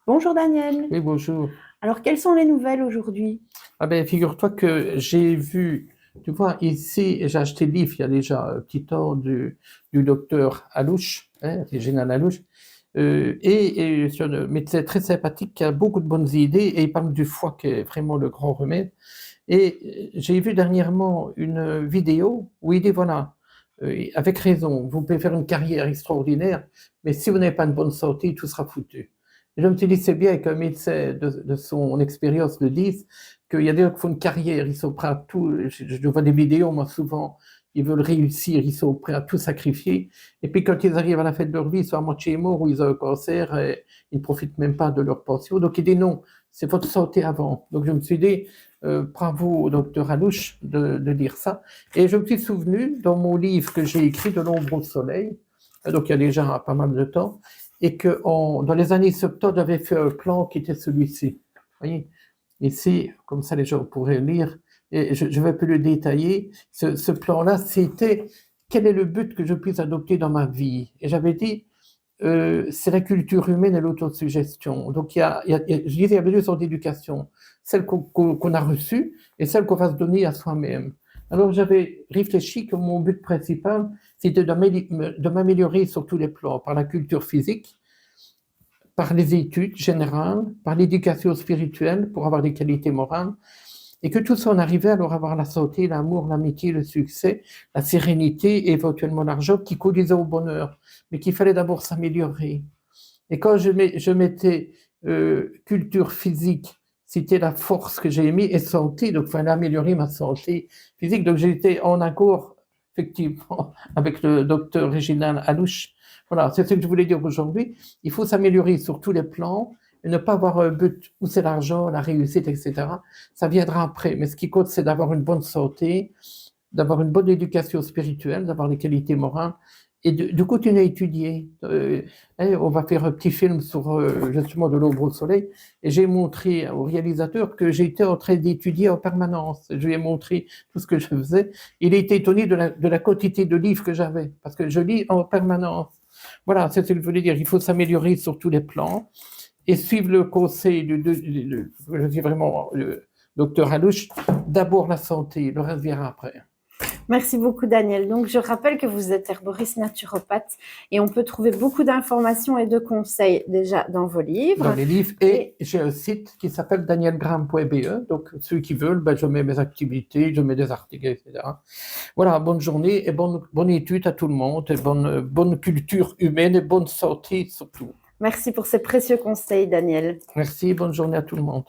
Bonjour Daniel. Oui, bonjour. Alors, quelles sont les nouvelles aujourd'hui? Ah ben, figure-toi que j'ai vu, tu vois, ici, j'ai acheté le livre il y a déjà un petit temps du docteur Alouche, Réginald Alouche, et c'est un médecin très sympathique qui a beaucoup de bonnes idées et il parle du foie qui est vraiment le grand remède. Et j'ai vu dernièrement une vidéo où il dit, voilà, avec raison, vous pouvez faire une carrière extraordinaire, mais si vous n'avez pas une bonne santé, tout sera foutu. Et je me suis dit, c'est bien qu'un médecin de son expérience le dise, qu'il y a des gens qui font une carrière, ils sont prêts à tout. Je vois des vidéos, moi, souvent, ils veulent réussir, ils sont prêts à tout sacrifier. Et puis, quand ils arrivent à la fin de leur vie, ils sont à moitié morts ou ils ont un cancer, et ils ne profitent même pas de leur pension. Donc, il dit non, c'est votre santé avant. Donc, je me suis dit, bravo au docteur Alouche de dire ça. Et je me suis souvenu, dans mon livre que j'ai écrit, De l'ombre au soleil, donc il y a déjà pas mal de temps, et que dans les années 70, j'avais fait un plan qui était celui-ci. Vous voyez, ici, comme ça les gens pourraient lire, et je vais un peu le détailler. Ce plan-là, c'était quel est le but que je puisse adopter dans ma vie. Et j'avais dit, c'est la culture humaine et l'autosuggestion. Donc, je disais, il y avait deux sortes d'éducation, celle qu'on a reçue et celle qu'on va se donner à soi-même. Alors, j'avais réfléchi que mon but principal, c'était de m'améliorer sur tous les plans, par la culture physique, par les études générales, par l'éducation spirituelle pour avoir des qualités morales, et que tout ça, on arrivait alors à avoir la santé, l'amour, l'amitié, le succès, la sérénité et éventuellement l'argent qui conduisait au bonheur, mais qu'il fallait d'abord s'améliorer. Et quand je mettais culture physique, c'était la force que j'ai mis, et santé, donc il fallait améliorer ma santé physique. Donc j'étais en accord, effectivement, avec le docteur Réginald Alouche. Voilà, c'est ce que je voulais dire aujourd'hui. Il faut s'améliorer sur tous les plans et ne pas avoir un but où c'est l'argent, la réussite, etc. Ça viendra après. Mais ce qui compte, c'est d'avoir une bonne santé, d'avoir une bonne éducation spirituelle, d'avoir les qualités morales et de continuer à étudier. On va faire un petit film sur justement de l'ombre au soleil et j'ai montré au réalisateur que j'étais en train d'étudier en permanence. Je lui ai montré tout ce que je faisais. Il était étonné de la quantité de livres que j'avais parce que je lis en permanence. Voilà, c'est ce que je voulais dire. Il faut s'améliorer sur tous les plans et suivre le conseil je dis vraiment, le docteur Alouche, d'abord la santé, le reste viendra après. Merci beaucoup Daniel. Donc, je rappelle que vous êtes herboriste naturopathe et on peut trouver beaucoup d'informations et de conseils déjà dans vos livres. Dans les livres. Et j'ai un site qui s'appelle danielgram.be. Donc, ceux qui veulent, je mets mes activités, je mets des articles, etc. Voilà, bonne journée et bonne étude à tout le monde, et bonne culture humaine et bonne santé surtout. Merci pour ces précieux conseils, Daniel. Merci, bonne journée à tout le monde.